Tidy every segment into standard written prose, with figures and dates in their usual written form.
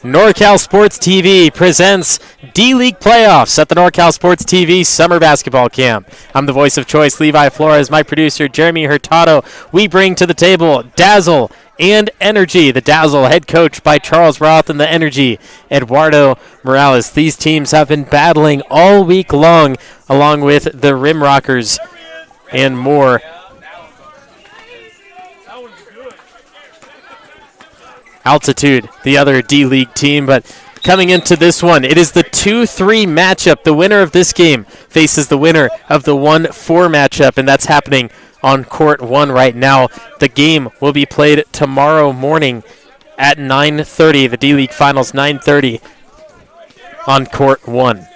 NorCal Sports TV presents D-League Playoffs at the NorCal Sports TV Summer Basketball Camp. I'm the voice of choice, Levi Flores. My producer, Jeremy Hurtado. We bring to the table Dazzle and Energy. The Dazzle, head coach by Charles Roth, and the Energy, Eduardo Morales. These teams have been battling all week long, along with the Rim Rockers and more. Altitude, the other D-League team, but coming into this one, it is the 2-3 matchup. The winner of this game faces the winner of the 1-4 matchup, and that's happening on Court 1 right now. The game will be played tomorrow morning at 9:30. The D-League Finals, 9:30 on Court 1.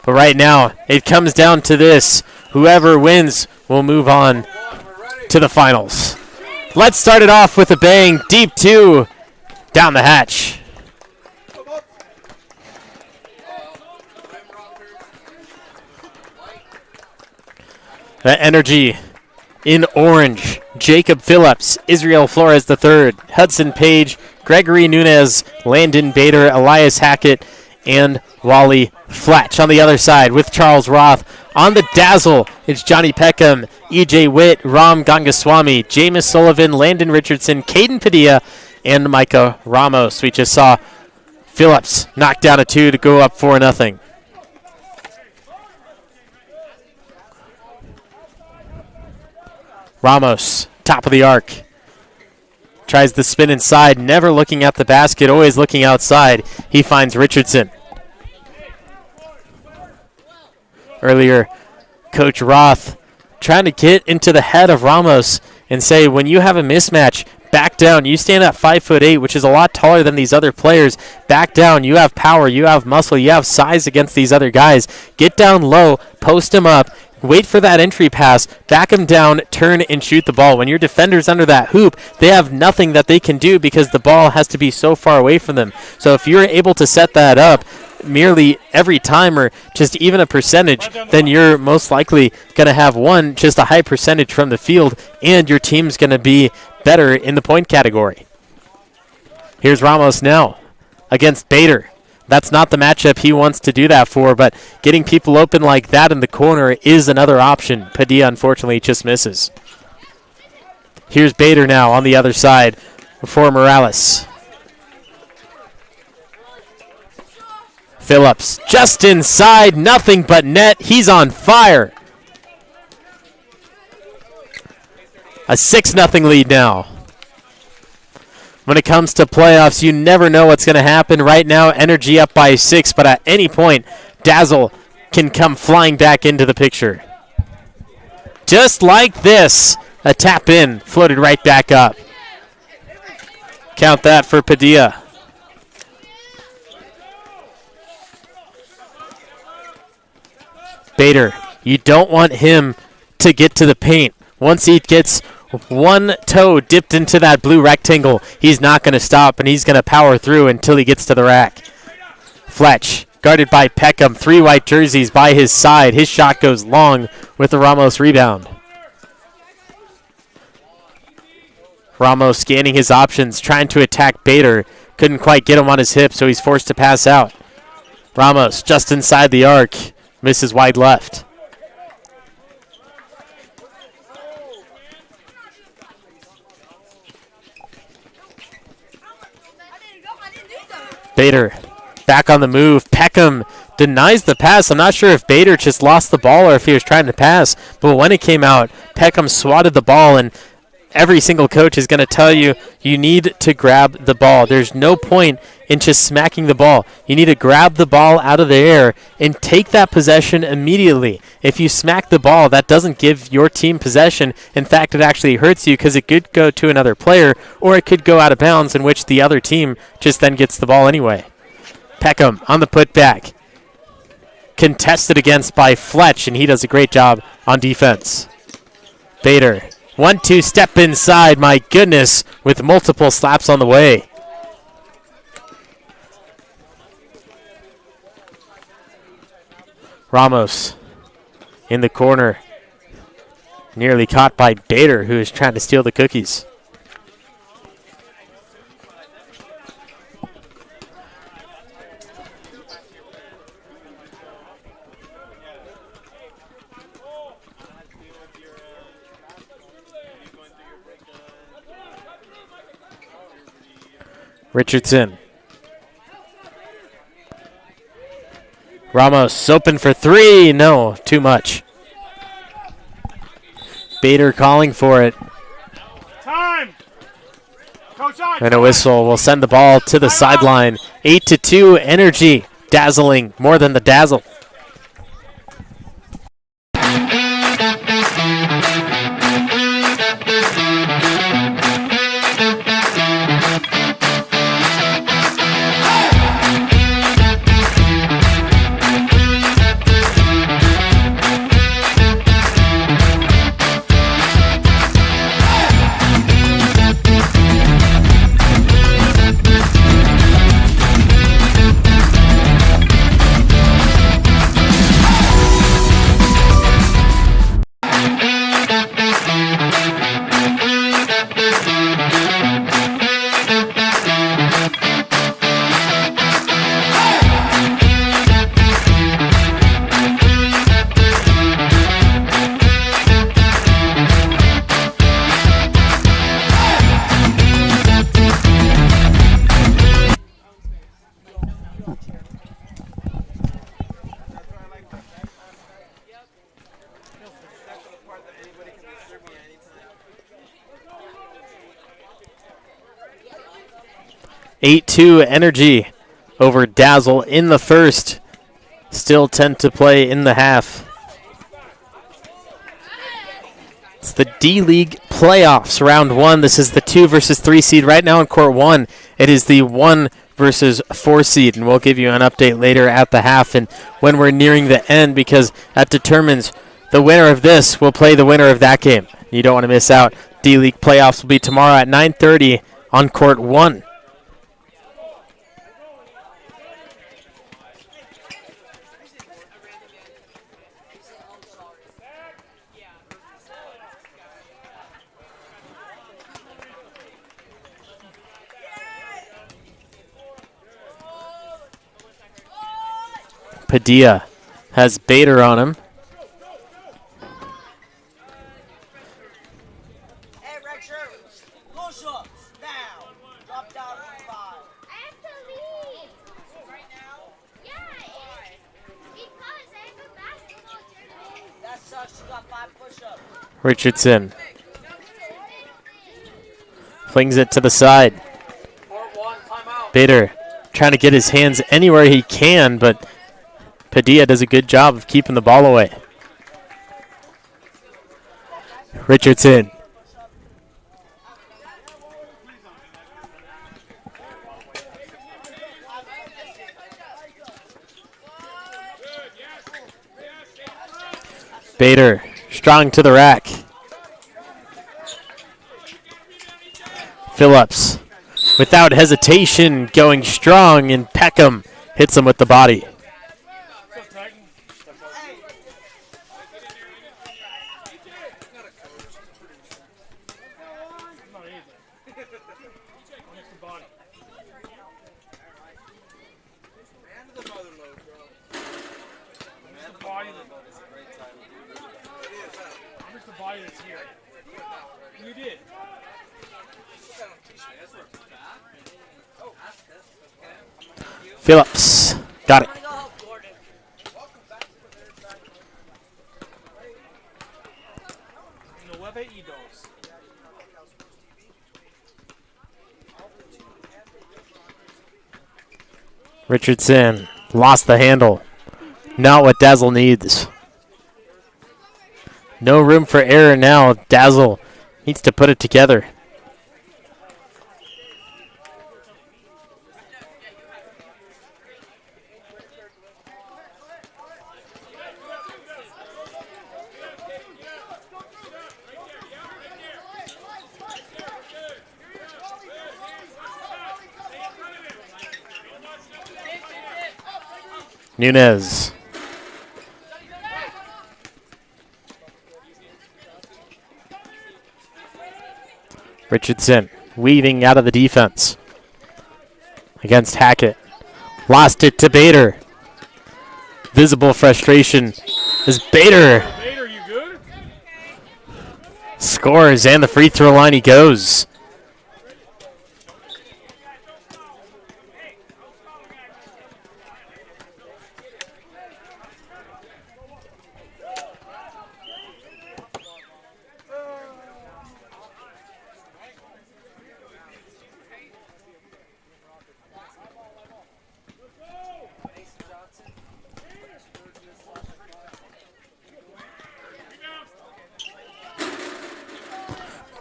But right now, it comes down to this. Whoever wins will move on to the finals. Let's start it off with a bang. Deep two. Down the hatch. The Energy in orange. Jacob Phillips, Israel Flores III, Hudson Page, Gregory Nunez, Landon Bader, Elias Hackett, and Wally Flatch on the other side with Charles Roth. On the Dazzle, it's Johnny Peckham, E.J. Witt, Ram Gangaswamy, Jameis Sullivan, Landon Richardson, Caden Padilla, and Micah Ramos. We just saw Phillips knock down a two to go up 4-0. Ramos, top of the arc. Tries the spin inside, never looking at the basket, always looking outside. He finds Richardson. Earlier, Coach Roth trying to get into the head of Ramos and say, when you have a mismatch, back down. You stand at 5'8", which is a lot taller than these other players. Back down. You have power. You have muscle. You have size against these other guys. Get down low. Post him up. Wait for that entry pass. Back him down. Turn and shoot the ball. When your defender's under that hoop, they have nothing that they can do because the ball has to be so far away from them. So if you're able to set that up merely every time or just even a percentage, then you're most likely going to have just a high percentage from the field, and your team's going to be better in the point category. Here's Ramos now against Bader. That's not the matchup he wants to do that for, but getting people open like that in the corner is another option. Padilla, unfortunately, just misses. Here's Bader now on the other side for Morales. Phillips just inside, nothing but net. He's on fire. A 6-0 lead now. When it comes to playoffs, you never know what's going to happen. Right now, Energy up by 6, but at any point, Dazzle can come flying back into the picture. Just like this, a tap in, floated right back up. Count that for Padilla. Bader, you don't want him to get to the paint. Once he gets one toe dipped into that blue rectangle, he's not going to stop, and he's going to power through until he gets to the rack. Fletch, guarded by Peckham, 3 white jerseys by his side. His shot goes long with the Ramos rebound. Ramos scanning his options, trying to attack Bader. Couldn't quite get him on his hip, so he's forced to pass out. Ramos just inside the arc, misses wide left. Bader back on the move. Peckham denies the pass. I'm not sure if Bader just lost the ball or if he was trying to pass, but when it came out, Peckham swatted the ball, and every single coach is going to tell you, you need to grab the ball. There's no point in just smacking the ball. You need to grab the ball out of the air and take that possession immediately. If you smack the ball, that doesn't give your team possession. In fact, it actually hurts you because it could go to another player, or it could go out of bounds, in which the other team just then gets the ball anyway. Peckham on the putback. Contested against by Fletch, and he does a great job on defense. Bader, 1-2 step inside, my goodness, with multiple slaps on the way. Ramos in the corner, nearly caught by Bader, who is trying to steal the cookies. Richardson. Ramos open for three. No, too much. Bader calling for it. Time. Coach on. And a whistle will send the ball to the sideline. 8-2 Energy. Dazzling more than the Dazzle. Energy over Dazzle in the first. Still 10 to play in the half. It's the D-League playoffs, round one. This is the 2 versus 3 seed. Right now in court 1, it is the 1 versus 4 seed, and we'll give you an update later at the half and when we're nearing the end, because that determines the winner of this will play the winner of that game. You don't want to miss out. D-League playoffs will be tomorrow at 9:30 on court 1. Padilla has Bader on him. Hey, red shirt, push-ups, now. Drop down to 5. I have to leave. Right now? Yeah, because I have a basketball tournament. That sucks, you got 5 push-ups. Richardson flings it to the side. Bader trying to get his hands anywhere he can, but Padilla does a good job of keeping the ball away. Richardson. Bader strong to the rack. Phillips without hesitation going strong, and Peckham hits him with the body. Phillips got it. Richardson lost the handle. Not what Dazzle needs. No room for error now. Dazzle needs to put it together. Nunez. Richardson weaving out of the defense against Hackett. Lost it to Bader. Visible frustration as Bader scores, and the free throw line he goes.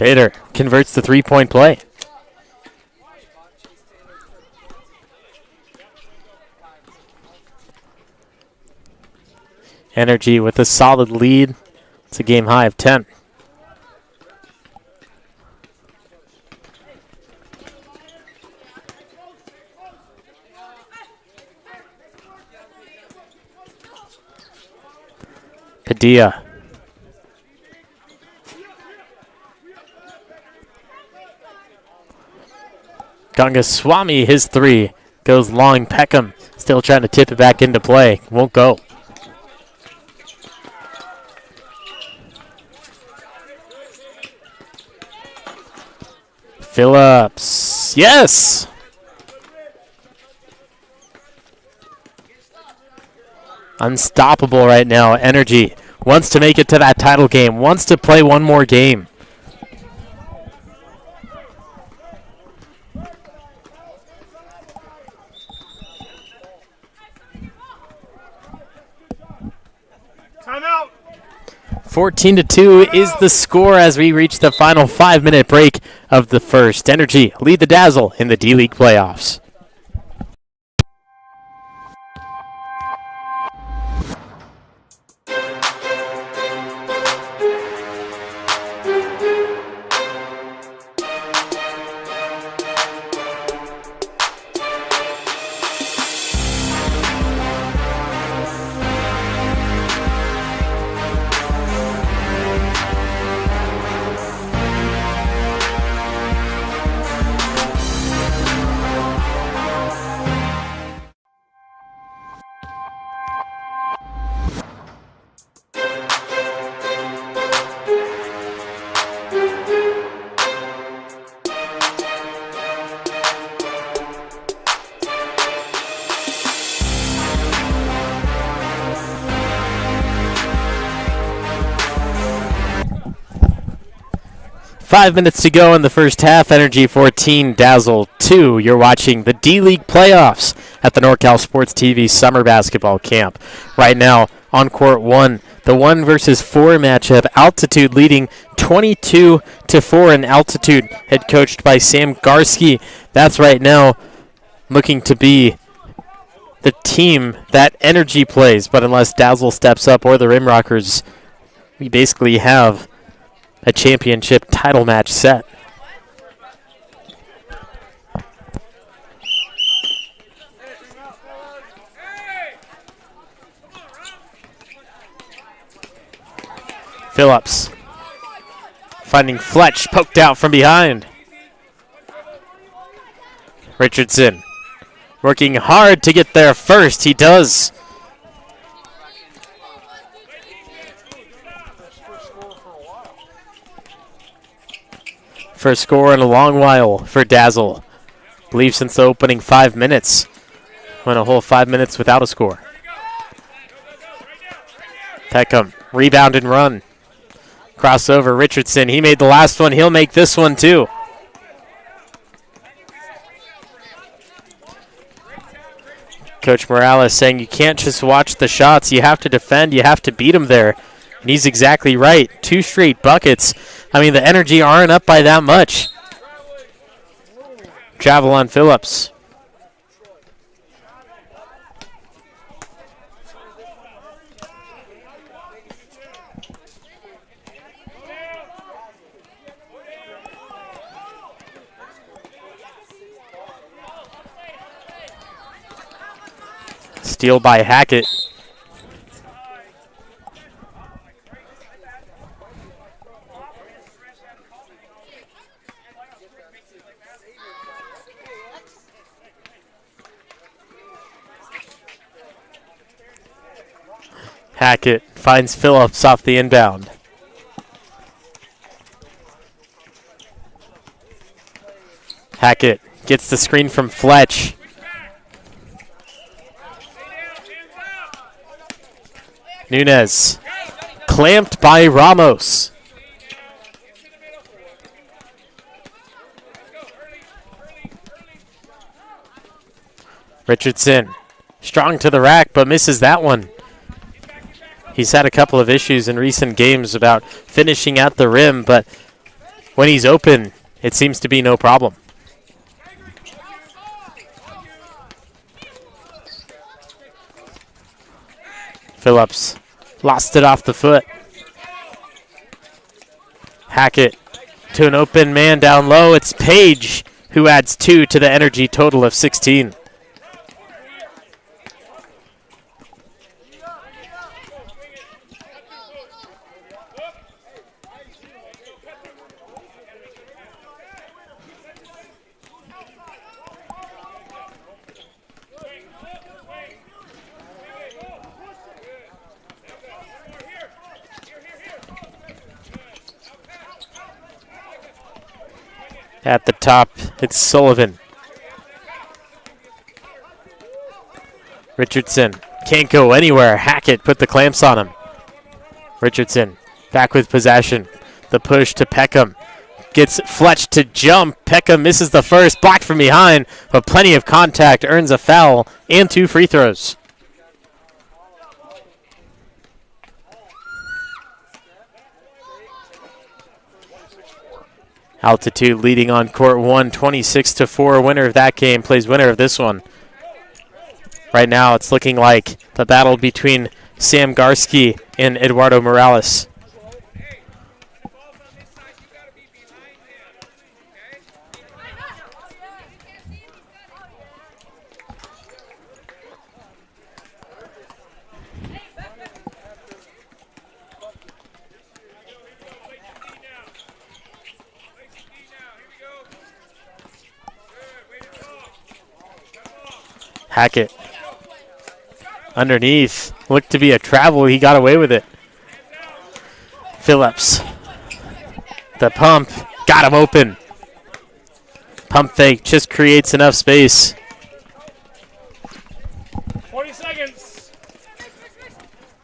Bader converts the three-point play. Energy with a solid lead. It's a game high of 10. Padilla. Gangaswamy, his three. Goes long. Peckham still trying to tip it back into play. Won't go. Phillips. Yes! Unstoppable right now. Energy wants to make it to that title game. Wants to play one more game. Timeout. 14-2 is the score as we reach the final 5-minute break of the first. Energy lead the Dazzle in the D-League playoffs. Five minutes to go in the first half. Energy 14, Dazzle 2. You're watching the D-League playoffs at the NorCal Sports TV Summer Basketball Camp. Right now, on court 1, the 1 versus 4 matchup. Altitude leading 22-4 in Altitude, head coached by Sam Garski. That's right now looking to be the team that Energy plays. But unless Dazzle steps up or the Rimrockers, we basically have a championship title match set. Phillips finding Fletch, poked out from behind. Richardson working hard to get there first. He does. First score in a long while for Dazzle. I believe since the opening 5 minutes. Went a whole 5 minutes without a score. Peckham, rebound and run. Crossover, Richardson. He made the last one. He'll make this one too. Coach Morales saying you can't just watch the shots. You have to defend. You have to beat them there. And he's exactly right. 2 straight buckets. I mean, the Energy aren't up by that much. Travel on Phillips. Steal by Hackett. Hackett finds Phillips off the inbound. Hackett gets the screen from Fletch. Nunez clamped by Ramos. Richardson strong to the rack but misses that one. He's had a couple of issues in recent games about finishing at the rim, but when he's open, it seems to be no problem. Phillips lost it off the foot. Hackett to an open man down low. It's Page who adds 2 to the energy total of 16. At the top, it's Sullivan. Richardson can't go anywhere. Hackett put the clamps on him. Richardson back with possession. The push to Peckham. Gets Fletch to jump. Peckham misses the first. Blocked from behind, but plenty of contact. Earns a foul and 2 free throws. Altitude leading on court 1, 26-4. Winner of that game plays winner of this one. Right now it's looking like the battle between Sam Garski and Eduardo Morales. Hackett underneath. Looked to be a travel. He got away with it. Phillips. The pump. Got him open. Pump fake just creates enough space. 20 seconds.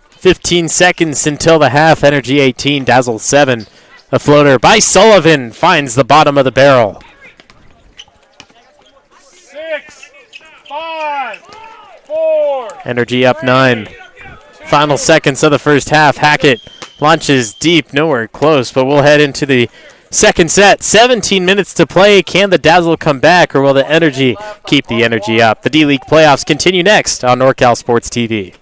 15 seconds until the half. Energy 18. Dazzle 7. A floater by Sullivan finds the bottom of the barrel. 6, 5, 4. Energy up 9. Final seconds of the first half. Hackett launches deep, nowhere close, but we'll head into the second set. 17 minutes to play. Can the Dazzle come back, or will the Energy keep the energy up? The D-League playoffs continue next on NorCal Sports TV.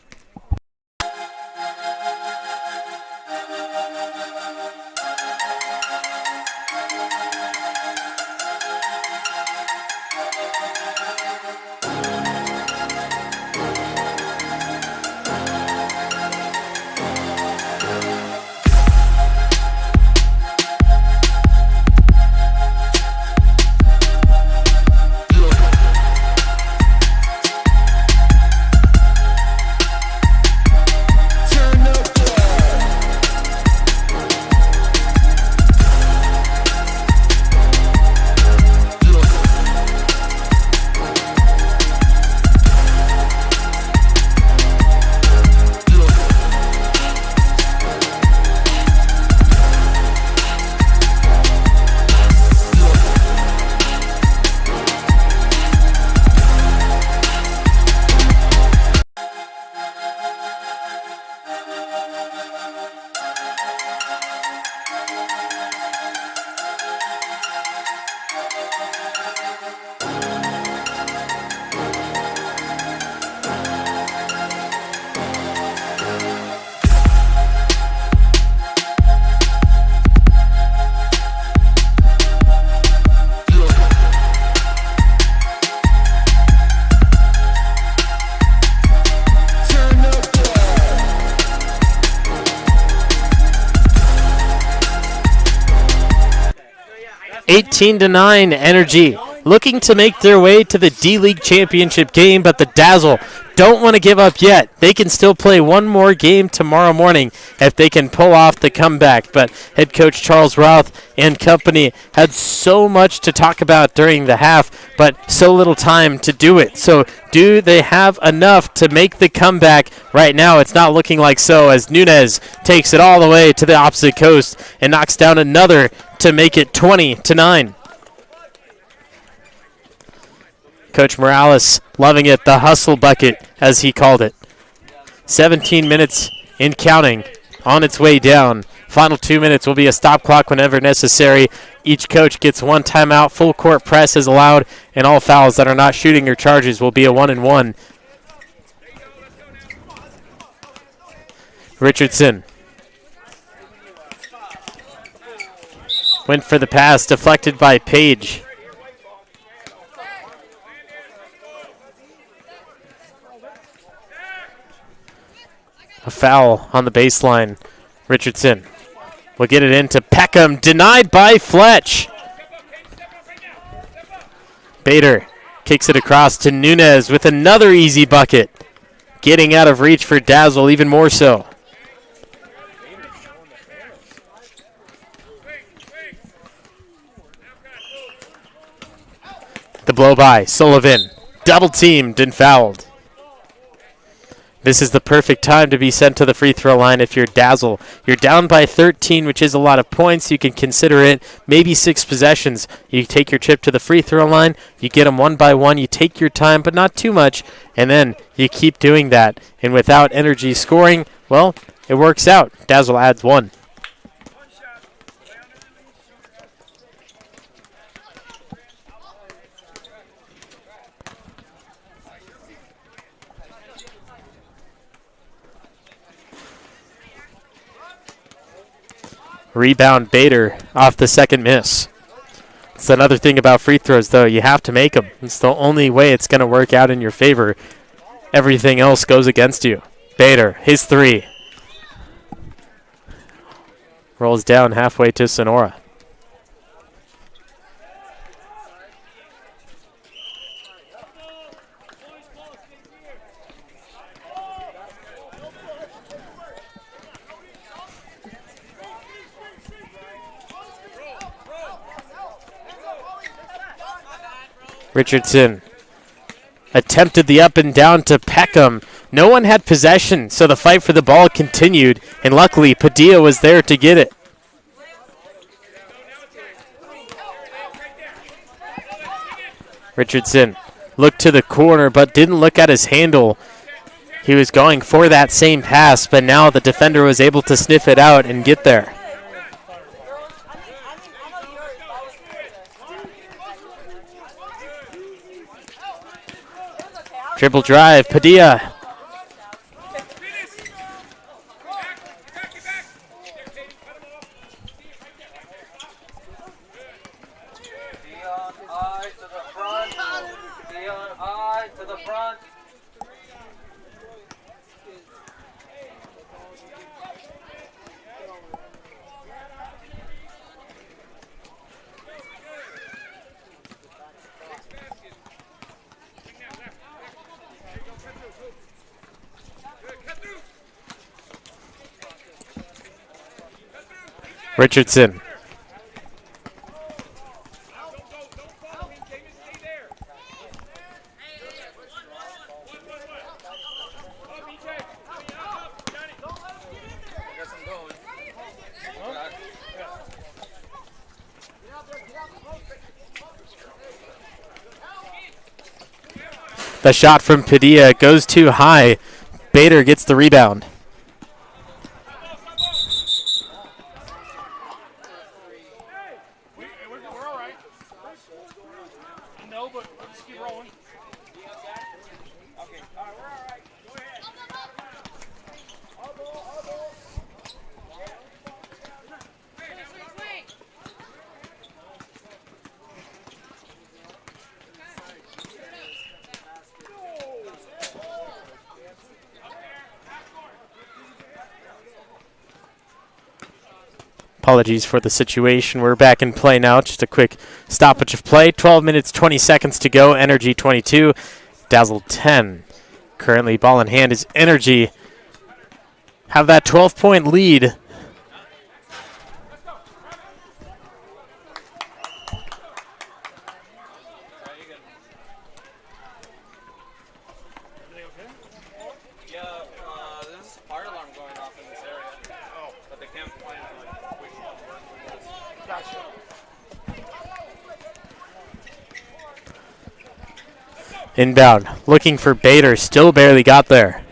(18 to 9). Energy looking to make their way to the D-League championship game, but the Dazzle don't want to give up yet. They can still play one more game tomorrow morning if they can pull off the comeback. But head coach Charles Roth and company had so much to talk about during the half, but so little time to do it. So do they have enough to make the comeback? Right now it's not looking like so, as Nunez takes it all the way to the opposite coast and knocks down another to make it 20 to 9. Coach Morales loving it, the hustle bucket, as he called it. 17 minutes in counting, on its way down. Final 2 minutes will be a stop clock whenever necessary. Each coach gets one timeout. Full court press is allowed, and all fouls that are not shooting or charges will be a 1-and-1. Richardson went for the pass, deflected by Page. A foul on the baseline. Richardson will get it into Peckham, denied by Fletch. Bader kicks it across to Nunez with another easy bucket. Getting out of reach for Dazzle even more so. The blow by Sullivan. Double teamed and fouled. This is the perfect time to be sent to the free throw line if you're Dazzle. You're down by 13, which is a lot of points. You can consider it maybe 6 possessions. You take your chip to the free throw line. You get them one by one. You take your time, but not too much. And then you keep doing that. And without energy scoring, well, it works out. Dazzle adds 1. Rebound Bader off the second miss. It's another thing about free throws, though. You have to make them. It's the only way it's going to work out in your favor. Everything else goes against you. Bader, his 3. Rolls down halfway to Sonora. Richardson attempted the up and down to Peckham. No one had possession, so the fight for the ball continued, and luckily Padilla was there to get it. Richardson looked to the corner but didn't look at his handle. He was going for that same pass, but now the defender was able to sniff it out and get there. Dribble drive, Padilla. Richardson. The shot from Padilla goes too high. Bader gets the rebound. Apologies for the situation. We're back in play now. Just a quick stoppage of play. 12 minutes, 20 seconds to go. Energy 22, Dazzle 10. Currently ball in hand is Energy. Have that 12-point lead. Inbound, looking for Bader, still barely got there.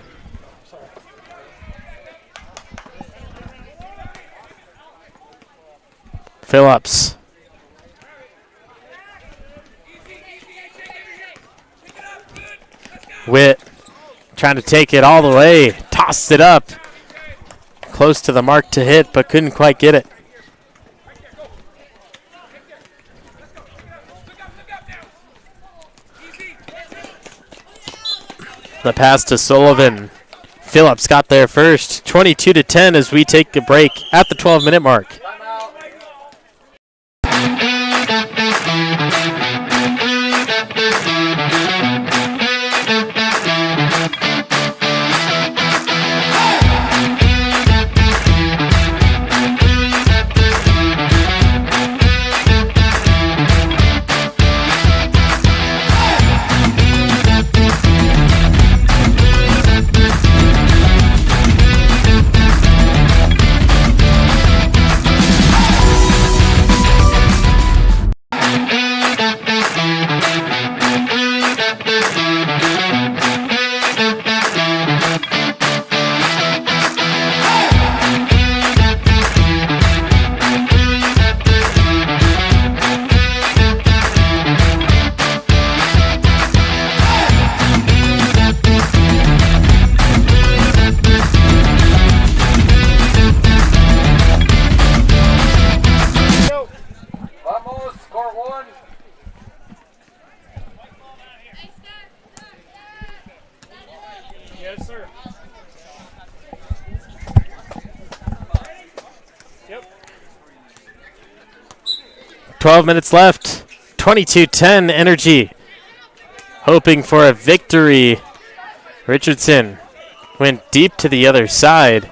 Phillips. Witt trying to take it all the way. Tossed it up. Close to the mark to hit, but couldn't quite get it. The pass to Sullivan. Phillips got there first. 22-10 as we take a break at the 12-minute mark. Yes, sir. Yep. 12 minutes left. 22-10 Energy. Hoping for a victory. Richardson went deep to the other side.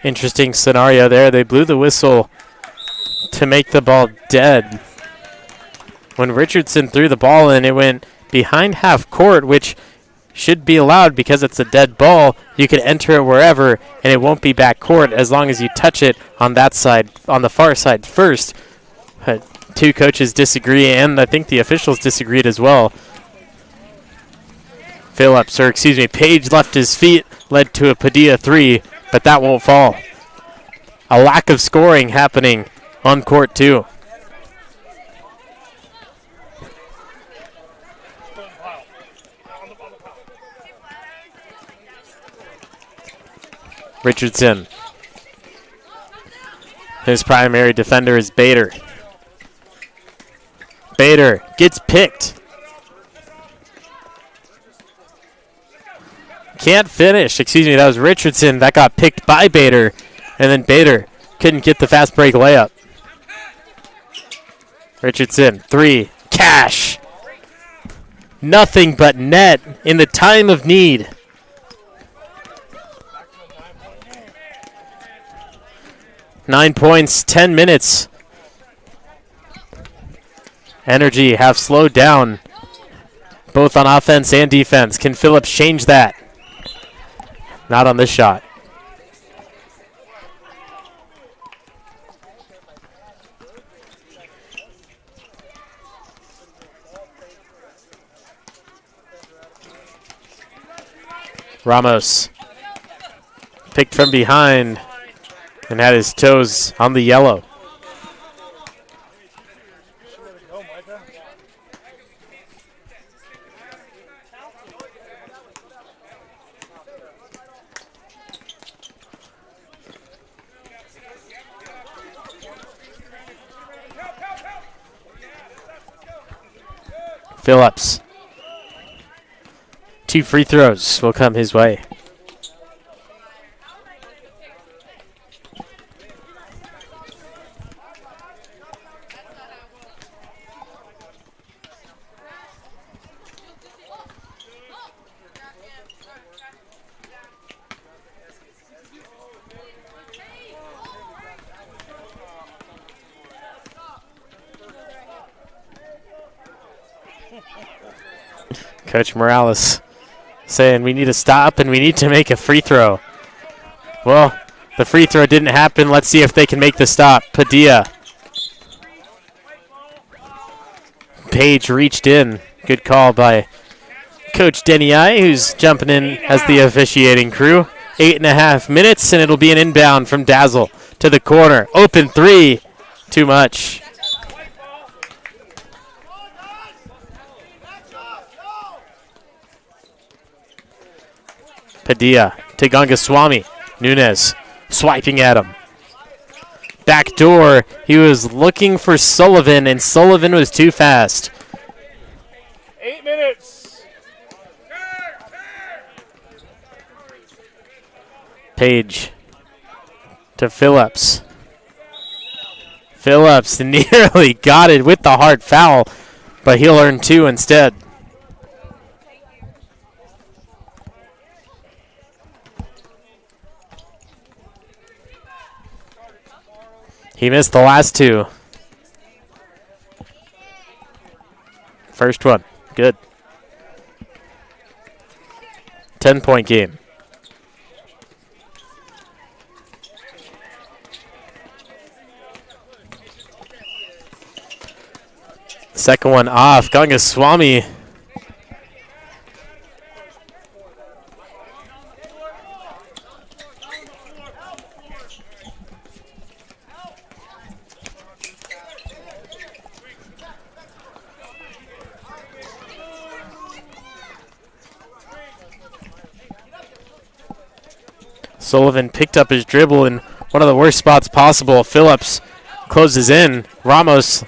Interesting scenario there. They blew the whistle to make the ball dead. When Richardson threw the ball in, it went behind half court, which should be allowed because it's a dead ball. You can enter it wherever, and it won't be back court as long as you touch it on that side, on the far side first. But two coaches disagree, and I think the officials disagreed as well. Page left his feet, led to a Padilla three, but that won't fall. A lack of scoring happening on court two. Richardson. His primary defender is Bader. Bader gets picked. Can't finish. Excuse me, that was Richardson that got picked by Bader. And then Bader couldn't get the fast break layup. Richardson, three. Cash. Nothing but net in the time of need. Nine points, 10 minutes. Energy have slowed down, both on offense and defense. Can Phillips change that? Not on this shot. Ramos picked from behind and had his toes on the yellow. Phillips. 2 free throws will come his way. Coach Morales saying we need to stop and we need to make a free throw. Well, the free throw didn't happen. Let's see if they can make the stop. Padilla. Page reached in. Good call by Coach Deniai, who's jumping in as the officiating crew. 8.5 minutes, and it'll be an inbound from Dazzle to the corner. Open three. Too much. Padilla to Gangaswamy. Nunez swiping at him. Back door. He was looking for Sullivan, and Sullivan was too fast. 8 minutes. Page to Phillips. Phillips nearly got it with the hard foul, but he'll earn 2 instead. He missed the last 2. First one, good. 10-point game. Second one off. Gangaswamy. Sullivan picked up his dribble in one of the worst spots possible. Phillips closes in. Ramos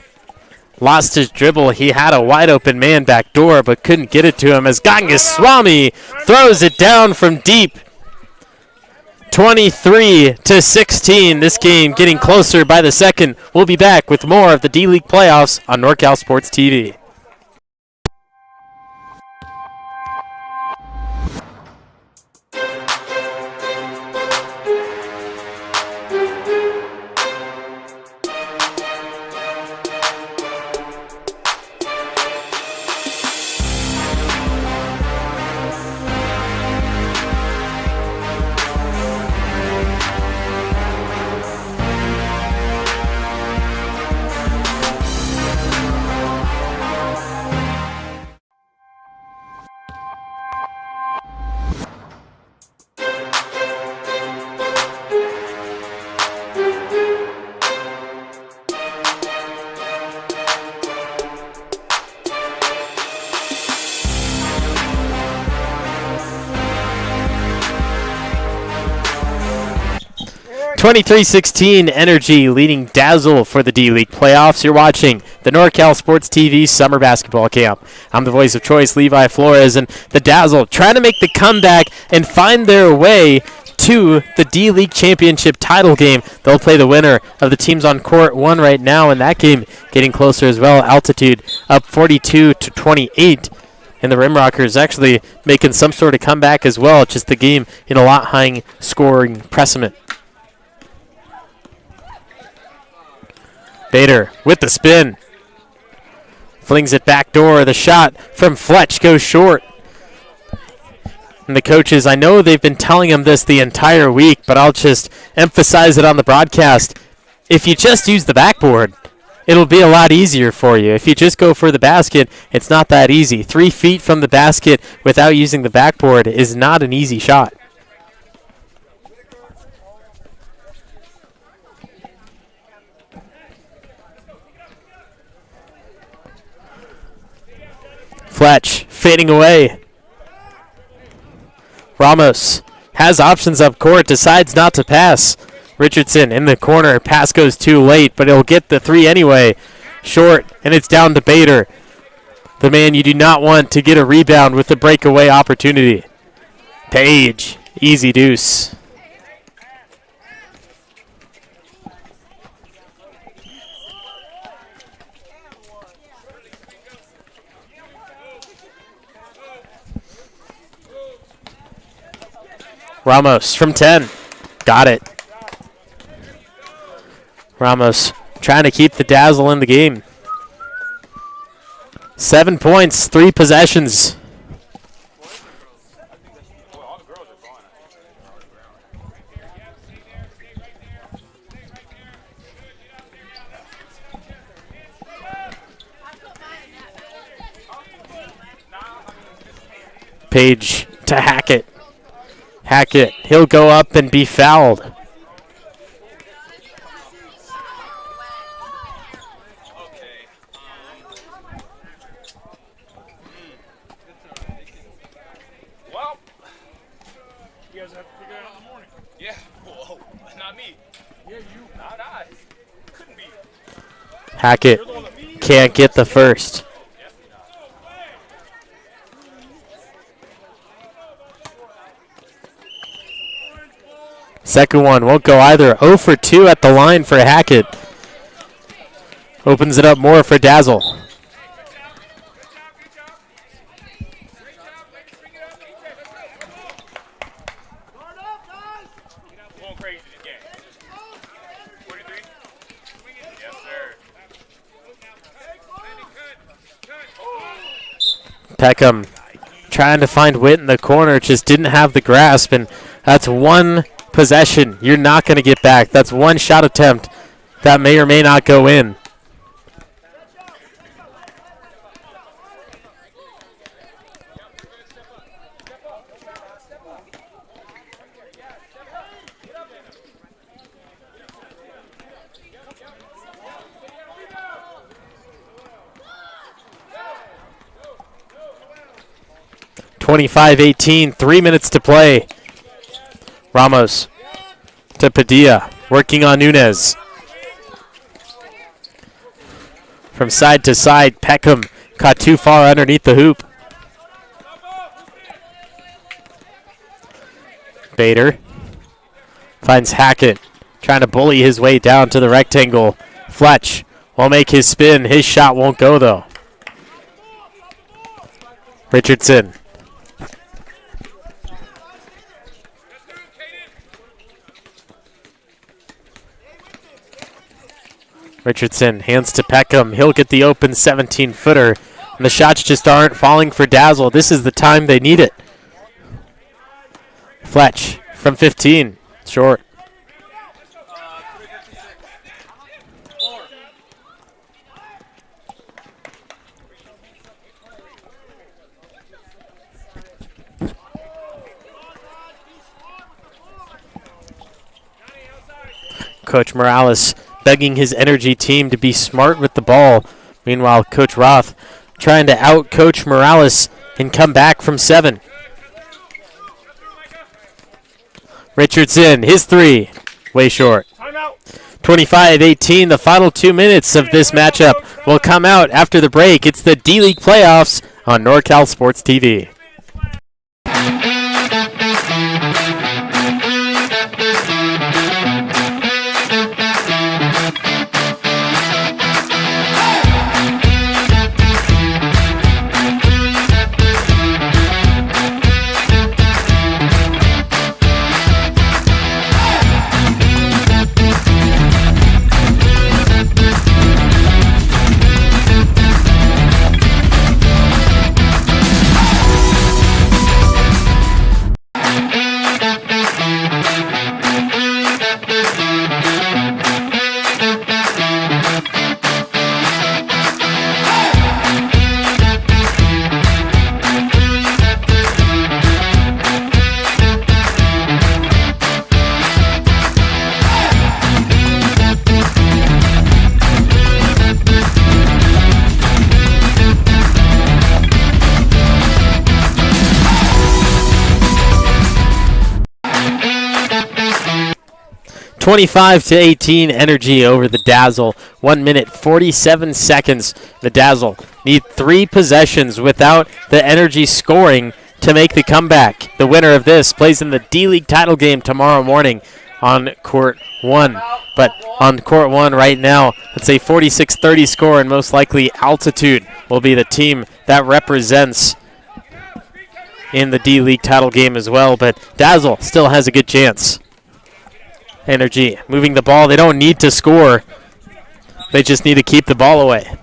lost his dribble. He had a wide open man back door, but couldn't get it to him as Gangaswamy throws it down from deep. 23-16. This game getting closer by the second. We'll be back with more of the D-League playoffs on NorCal Sports TV. (23-16) Energy leading Dazzle for the D-League playoffs. You're watching the NorCal Sports TV Summer Basketball Camp. I'm the voice of choice, Levi Flores, and the Dazzle trying to make the comeback and find their way to the D-League Championship title game. They'll play the winner of the teams on court 1 right now, and that game getting closer as well. Altitude up 42-28. And the Rimrockers actually making some sort of comeback as well. Just the game in a lot high scoring precedent. Bader with the spin. Flings it back door. The shot from Fletch goes short. And the coaches, I know they've been telling him this the entire week, but I'll just emphasize it on the broadcast. If you just use the backboard, it'll be a lot easier for you. If you just go for the basket, it's not that easy. 3 feet from the basket without using the backboard is not an easy shot. Fletch fading away. Ramos has options up court, decides not to pass. Richardson in the corner. Pass goes too late, but he'll get the 3 anyway. Short, and it's down to Bader. The man you do not want to get a rebound with the breakaway opportunity. Page, easy deuce. Ramos from 10. Got it. Ramos trying to keep the Dazzle in the game. 7 points, 3 possessions. Page to Hackett. Hackett, he'll go up and be fouled. Well, you guys have to figure it out in the morning. Yeah, whoa, not me. Yeah, you. Not I. Couldn't be. Hackett can't get the first. Second one won't go either. 0 for 2 at the line for Hackett. Opens it up more for Dazzle. Going crazy this game. 43? Yes, sir. Peckham trying to find Witt in the corner, just didn't have the grasp, and that's one possession you're not going to get back. That's one shot attempt that may or may not go in. (25-18), 3 minutes to play. Ramos to Padilla, working on Nunez. From side to side, Peckham caught too far underneath the hoop. Bader finds Hackett, trying to bully his way down to the rectangle. Fletch will make his spin. His shot won't go, though. Richardson. Richardson hands to Peckham. He'll get the open 17-footer. And the shots just aren't falling for Dazzle. This is the time they need it. Fletch from 15. Short. Coach Morales begging his energy team to be smart with the ball. Meanwhile, Coach Roth trying to out-coach Morales and come back from 7. Richardson, his three, way short. 25-18, the final 2 minutes of this matchup will come out after the break. It's the D-League playoffs on NorCal Sports TV. (25-18) Energy over the Dazzle. 1 minute, 47 seconds. The Dazzle need 3 possessions without the Energy scoring to make the comeback. The winner of this plays in the D-League title game tomorrow morning on Court 1. But on Court 1 right now, it's a 46-30 score, and most likely Altitude will be the team that represents in the D-League title game as well. But Dazzle still has a good chance. Energy moving the ball. They don't need to score. They just need to keep the ball away.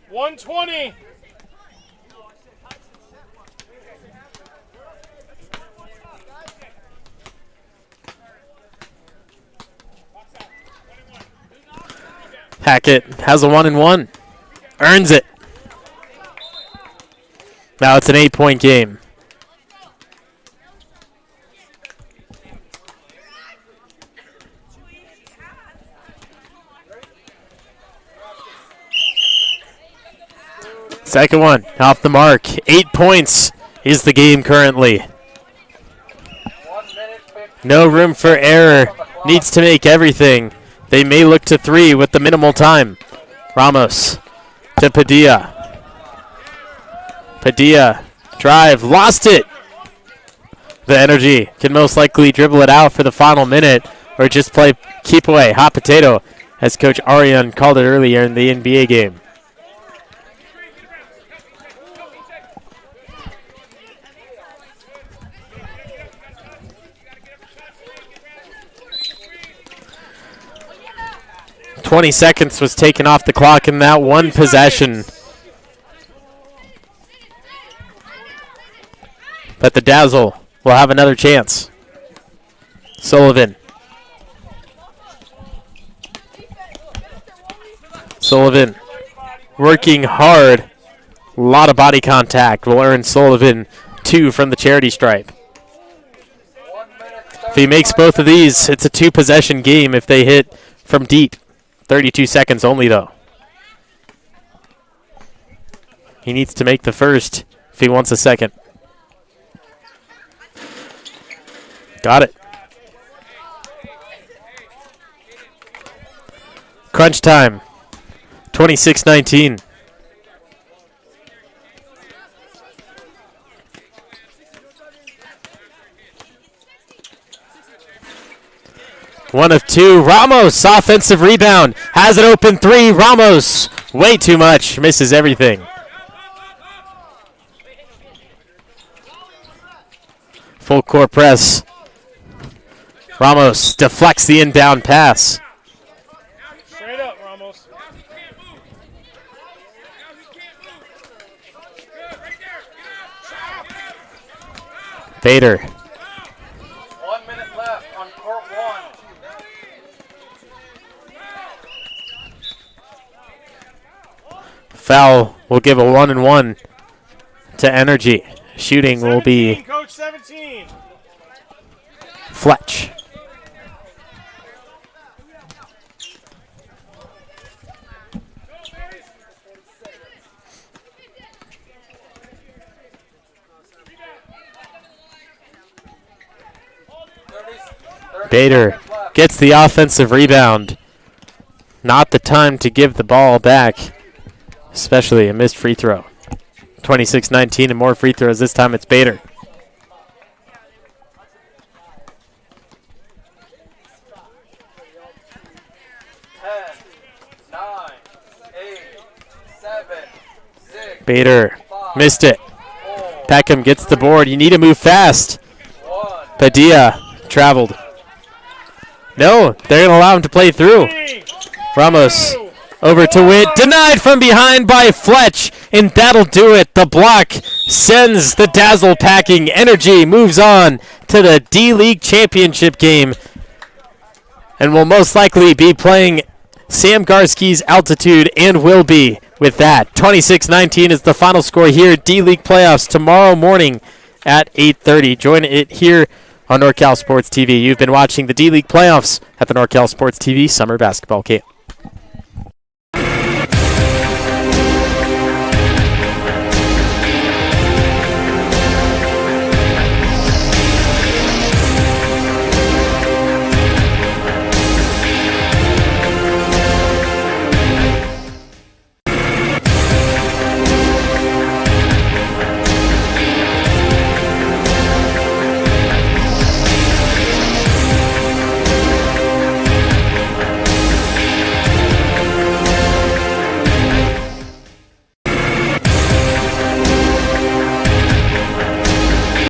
120. Hackett has a 1-and-1. Earns it. Now it's an 8-point game. Second one, off the mark. 8 points is the game currently. No room for error. Needs to make everything. They may look to 3 with the minimal time. Ramos to Padilla. Padilla, drive, lost it. The Energy can most likely dribble it out for the final minute or just play keep away, hot potato, as Coach Arian called it earlier in the NBA game. "20 seconds was taken off the clock in that one possession. But the Dazzle will have another chance. Sullivan. Sullivan working hard. A lot of body contact will earn Sullivan 2 from the charity stripe. If he makes both of these, it's a 2-possession game if they hit from deep. 32 seconds only, though. He needs to make the first if he wants a second. Got it. Crunch time. 26-19. One of 2. Ramos, offensive rebound. Has an open 3. Ramos, way too much. Misses everything. Full court press. Ramos deflects the inbound pass. Straight up, Ramos. Bader. 1 minute left on court 1. Foul will give a 1-and-1 to Energy. Shooting will be Coach 17. Fletch. Bader gets the offensive rebound. Not the time to give the ball back, especially a missed free throw. 26-19 and more free throws. This time it's Bader. Bader missed it. Peckham gets the board. You need to move fast. Padilla traveled. No, they're going to allow him to play through. Ramos over to Witt. Denied from behind by Fletch, and that'll do it. The block sends the Dazzle packing. Energy moves on to the D-League Championship game and will most likely be playing Sam Garski's altitude and will be with that. 26-19 is the final score here. D-League playoffs tomorrow morning at 8:30. Join it here on NorCal Sports TV. You've been watching the D-League playoffs at the NorCal Sports TV Summer Basketball Camp.